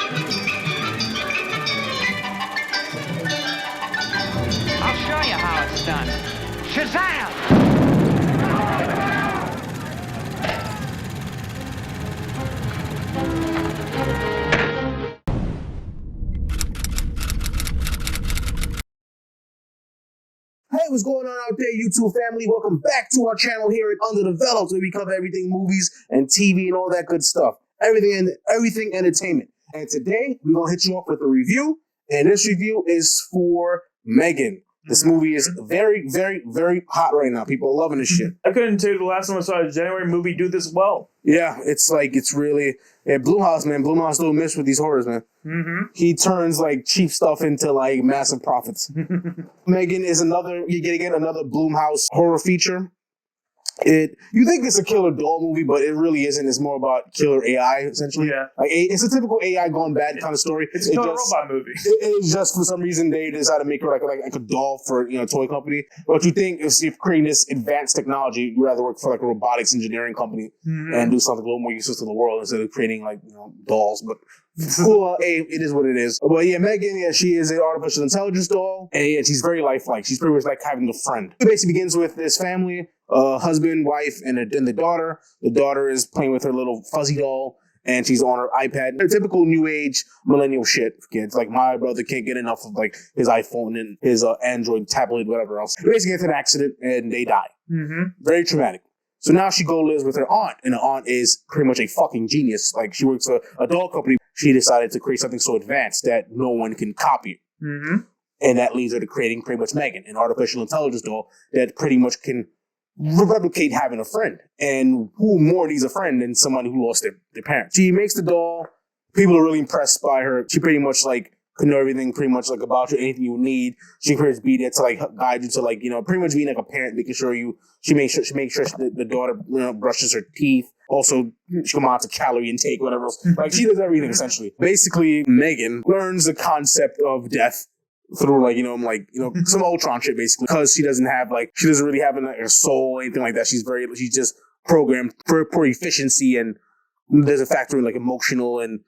I'll show you how it's done. Shazam! Hey, what's going on out there, YouTube family? Welcome back to our channel here at Underdeveloped, where we cover everything movies and TV and all that good stuff. Everything entertainment. And today, we're going to hit you up with a review. And this review is for M3GAN. This movie is very, very, very hot right now. People are loving this shit. I couldn't tell you the last time I saw a January movie do this well. Yeah, it's really... Yeah, Blumhouse, man. Blumhouse don't miss with these horrors, man. Mm-hmm. He turns, cheap stuff into, massive profits. M3GAN is another Blumhouse horror feature. You think it's a killer doll movie, but it really isn't. It's more about killer AI, essentially. Yeah. It's a typical AI gone bad kind of story. It's a killer robot movie. It's just, for some reason, they decided to make her like a doll for a toy company. But you think if you're creating this advanced technology, you'd rather work for a robotics engineering company and do something a little more useful to the world instead of creating dolls. But well, it is what it is. But yeah, M3GAN, she is an artificial intelligence doll, and yeah, she's very lifelike. She's pretty much like having a friend. It basically begins with this family, husband, wife, and the daughter. The daughter is playing with her little fuzzy doll, and she's on her iPad. Typical new age millennial shit for kids. Like, my brother can't get enough of his iPhone and his Android tablet, whatever else. They basically get into an accident and they die. Mm-hmm. Very traumatic. So now she lives with her aunt, and her aunt is pretty much a fucking genius. She works for a doll company. She decided to create something so advanced that no one can copy. Mm-hmm. And that leads her to creating pretty much M3GAN, an artificial intelligence doll that pretty much can replicate having a friend. And who more needs a friend than someone who lost their parents? She makes the doll. People are really impressed by her. She pretty much can know everything pretty much about you, anything you need. She can pretty much be there to guide you to pretty much being a parent, making sure she makes sure the daughter brushes her teeth. Also, she can monitor calorie intake, whatever else. She does everything essentially. Basically, M3GAN learns the concept of death through some Ultron shit, basically, because she doesn't really have a soul or anything like that. She's just programmed for efficiency, and there's a factor in emotional and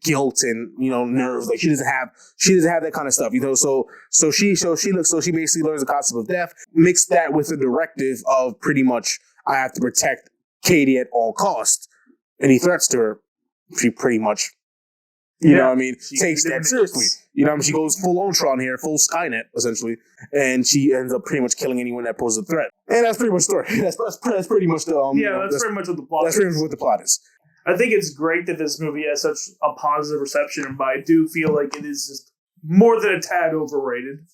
guilt and nerves. She doesn't have that kind of stuff, so she basically learns the concept of death, mix that with the directive of pretty much, I have to protect Katie at all costs. Any threats to her, she pretty much takes that seriously. She goes full Ultron here, full Skynet essentially, and she ends up pretty much killing anyone that poses a threat. And that's pretty much the story. That's pretty much the that's pretty much what the plot is. That's pretty much what the plot is. I think it's great that this movie has such a positive reception, but I do feel like it is just more than a tad overrated.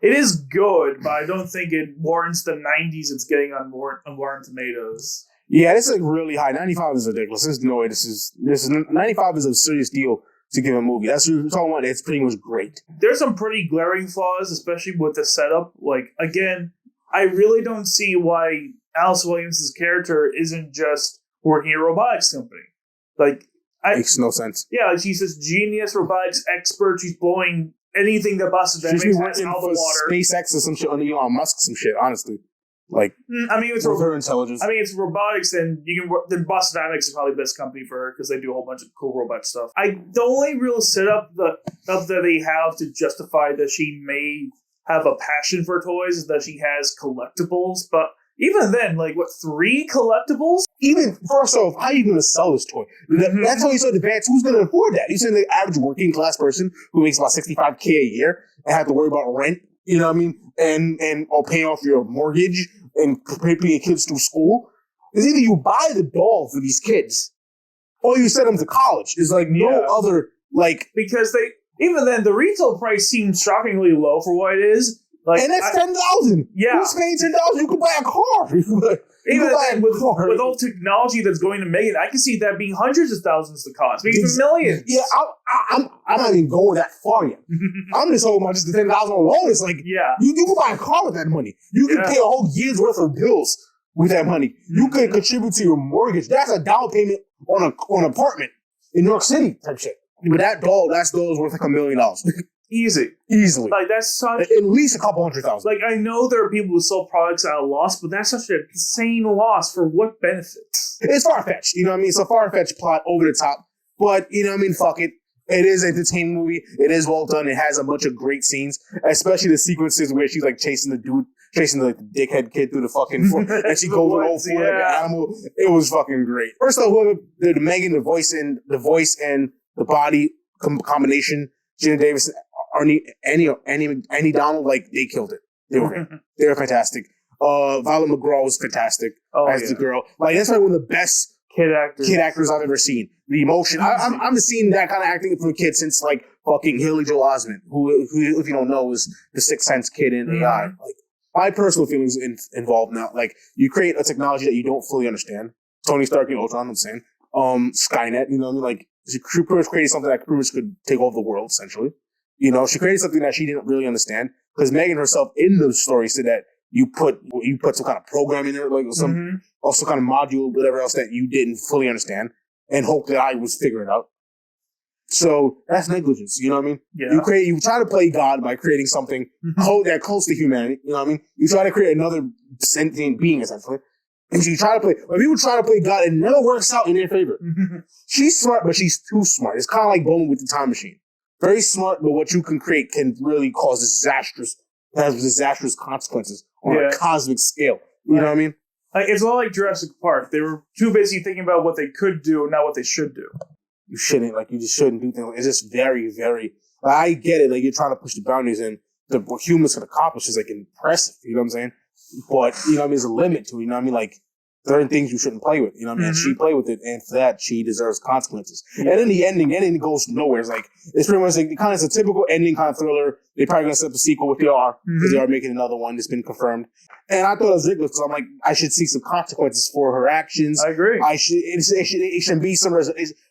It is good, but I don't think it warrants the 90s it's getting on Rotten Tomatoes. Yeah, this is really high. 95 is ridiculous. There's no way this is 95 is a serious deal to give a movie. That's what we're talking about. It's pretty much great. There's some pretty glaring flaws, especially with the setup. Again, I really don't see why Allison Williams' character isn't just working at a robotics company. Makes no sense. Yeah, she's this genius robotics expert. She's blowing anything that busts that makes sense out of the water. SpaceX or some shit under Elon Musk, some shit, honestly. It's her intelligence. It's robotics, and then Boston Dynamics is probably the best company for her because they do a whole bunch of cool robot stuff. The only real setup that they have to justify that she may have a passion for toys is that she has collectibles, but even then, 3 collectibles? Even, first off, how are you going to sell this toy? That's why you said advanced. Who's going to afford that? You said the average working class person who makes about $65K a year and have to worry about rent, and or paying off your mortgage and paying your kids through school. It's either you buy the doll for these kids or you send them to college. There's no other, because even then, the retail price seems shockingly low for what it is. And that's $10,000. Yeah. Who's paying $10,000? You can buy a car. Even then, with all technology that's going to make it, I can see that being hundreds of thousands to cost, maybe even millions. Yeah, I'm not even going that far yet. I'm just talking about just the $10,000 alone. It's you can buy a car with that money. You can pay a whole year's worth of bills with that money. You can contribute to your mortgage. That's a down payment on an apartment in New York City type shit. But that doll is worth $1 million. Easily. That's such... At least a couple $100,000. I know there are people who sell products at a loss, but that's such an insane loss for what benefit? It's far-fetched, It's a far-fetched plot, over the top. But, fuck it. It is an entertaining movie. It is well done. It has a bunch of great scenes, especially the sequences where she's like chasing the dickhead kid through the fucking floor, and she goes with all four like an animal. It was fucking great. First of all, whoever the M3GAN, the voice and the body combination, Jenna Davis, Amie Donald, like they killed it. They were great. They were fantastic. Violet McGraw was fantastic as the girl. Like that's probably one of the best kid actors I've ever seen. The emotion. I've seen that kind of acting from a kid since like fucking Haley Joel Osment, who if you don't know is the Sixth Sense kid in AI. Like my personal feelings involved now. Like you create a technology that you don't fully understand. Tony Stark and Ultron, I'm saying. Skynet, you know what I mean? Like she pretty much created something that pretty much could take over the world essentially. You know, she created something that she didn't really understand because M3GAN herself in the story said that you put some kind of program in there, like some also kind of module, whatever else that you didn't fully understand, and hope that I was figuring out. So that's negligence. You know what I mean? Yeah. You try to play God by creating something that close to humanity. You know what I mean? You try to create another sentient being essentially. And you try to play. When people try to play God, it never works out in their favor. She's smart, but she's too smart. It's kind of like Blum with the time machine. Very smart, but what you can create can really cause disastrous consequences on a cosmic scale. You know what I mean? Like, it's all like Jurassic Park. They were too busy thinking about what they could do, not what they should do. You just shouldn't do things. It's just very, very. I get it. Like you're trying to push the boundaries, and what humans can accomplish is like impressive. You know what I'm saying? But you know what I mean. There's a limit to it. You know what I mean? Like certain things you shouldn't play with. You know what I mean? And she played with it, and for that she deserves consequences. And then the ending goes nowhere. It's like it's pretty much like it's a typical ending kind of thriller. They're probably gonna set up a sequel with because they are making another one. It's been confirmed. And I thought it was ridiculous because I'm like, I should see some consequences for her actions. I agree. It should be some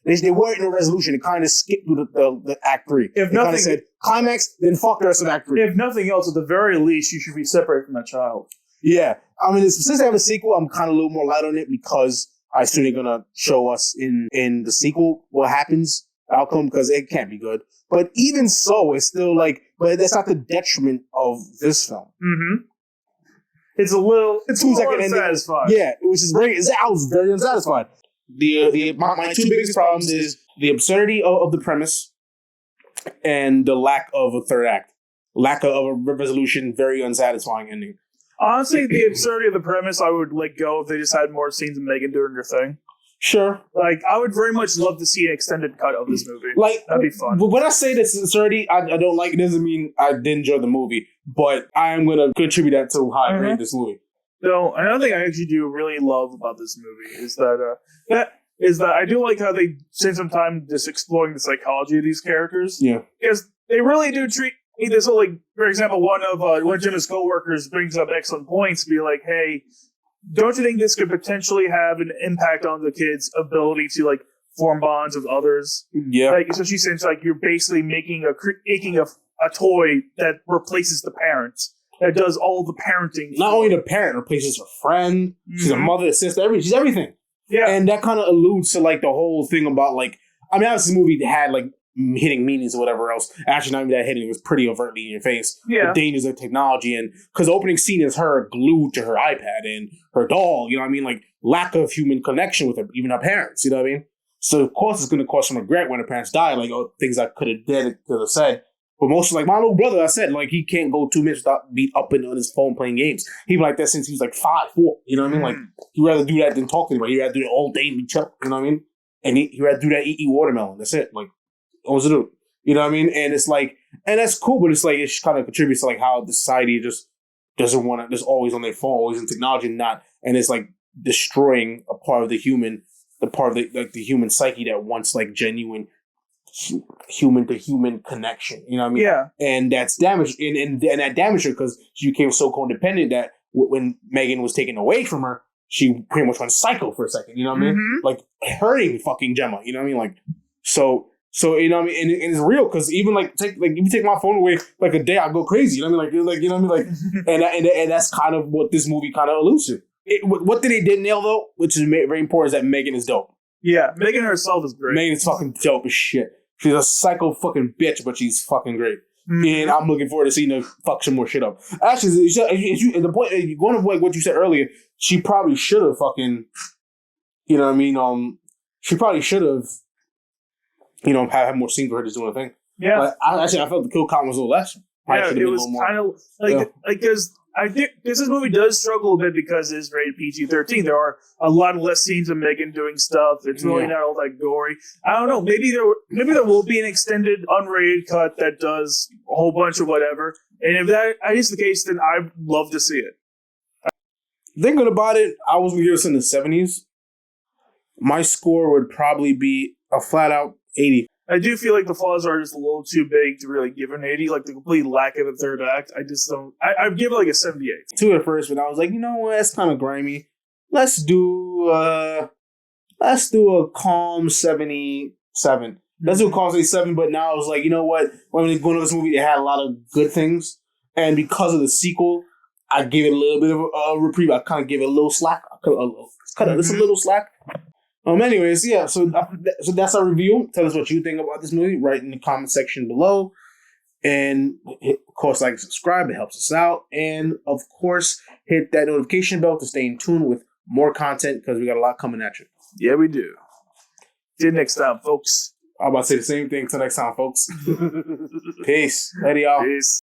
they weren't in a resolution. It kind of skipped through the Act 3. If nothing, said climax, then fuck the rest of Act 3. If nothing else, at the very least, you should be separated from that child. Yeah. I mean, since they have a sequel, I'm kind of a little more light on it because I assume they're going to show us in the sequel what happens, outcome, because it can't be good. But even so, it's still like, but that's not the detriment of this film. It's a little unsatisfying. Yeah, which is great. I was very unsatisfied. My two biggest problems is the absurdity of the premise and the lack of a third act. Lack of a resolution, very unsatisfying ending. Honestly, the absurdity of the premise, I would let go if they just had more scenes of M3GAN doing her thing. Sure. Like, I would very much love to see an extended cut of this movie. Like, that'd be fun. When I say this absurdity, I don't like it. Doesn't mean I didn't enjoy the movie, but I am going to contribute that to how I rate this movie. So, another thing I actually do really love about this movie is that I do like how they spend some time just exploring the psychology of these characters. Yeah. Because they really do treat this whole, like, for example, one of Gemma's coworkers brings up excellent points, be like, hey, don't you think this could potentially have an impact on the kid's ability to like form bonds with others? Yeah. Like, so she says like you're basically making a toy that replaces the parents, that does all the parenting. Not only the parent, replaces her friend. She's a mother, a sister, she's everything. Yeah. And that kind of alludes to like the whole thing about like, I mean, obviously this movie had like hitting meanings or whatever else. Actually, not even that hitting, it was pretty overtly in your face. Yeah. The dangers of technology, and because the opening scene is her glued to her iPad and her doll, you know what I mean? Like lack of human connection with her, even her parents, you know what I mean? So of course it's going to cause some regret when her parents die, like things I could have said. But mostly like my little brother, I said, like he can't go 2 minutes without being up and on his phone playing games. He's been like that since he was like 5, 4, you know what I mean? Like he'd rather do that than talk to anybody. He'd rather do it all day and be chill, you know what I mean? And he'd rather do that, eat watermelon. That's it. Like, what was it do? You know what I mean? And it's like, and that's cool, but it's like, it kind of contributes to like how the society just doesn't want to, just always on their phone, always in technology, and it's like destroying a part of the human, the human psyche that wants like genuine human to human connection. You know what I mean? Yeah. And that's damaged, and that damaged her because she became so codependent that when M3GAN was taken away from her, she pretty much went psycho for a second. You know what I mean? Like hurting fucking Gemma. You know what I mean? Like so you know what I mean, and it's real because even like if you take my phone away like a day, I go crazy. You know what I mean? Like you know what I mean? Like and that's kind of what this movie kind of alludes to. What they did nail though, which is very important, is that M3GAN is dope. Yeah, M3GAN herself is great. M3GAN is fucking dope as shit. She's a psycho fucking bitch, but she's fucking great. And I'm looking forward to seeing her fuck some more shit up. Actually, the point, going to like what you said earlier, she probably should have fucking, you know what I mean? She probably should have have more scenes where her just doing a thing. Yeah. But I felt the kill count was a little less. It was kind of like because I think this movie does struggle a bit because it is rated PG-13. There are a lot of less scenes of M3GAN doing stuff. It's really not all that gory. I don't know. Maybe there will be an extended unrated cut that does a whole bunch of whatever. And if that is the case, then I'd love to see it. Thinking about it, I was going to give this in the 70s. My score would probably be a flat out 80. I do feel like the flaws are just a little too big to really give an 80. Like the complete lack of a third act. I just don't. I'd give it like a 78. 2 at first, but I was like, you know what? It's kind of grimy. Let's do a calm 77. Let's do a calm 77. But now I was like, you know what? When we go into this movie, it had a lot of good things, and because of the sequel, I gave it a little bit of a reprieve. I kind of gave it a little slack. Cut it just a little slack. Anyways, yeah, so that's our review. Tell us what you think about this movie. Write in the comment section below. And, of course, like and subscribe. It helps us out. And, of course, hit that notification bell to stay in tune with more content because we got a lot coming at you. Yeah, we do. See you next time, folks. I'm about to say the same thing. Till next time, folks. Peace. Later, y'all. Peace.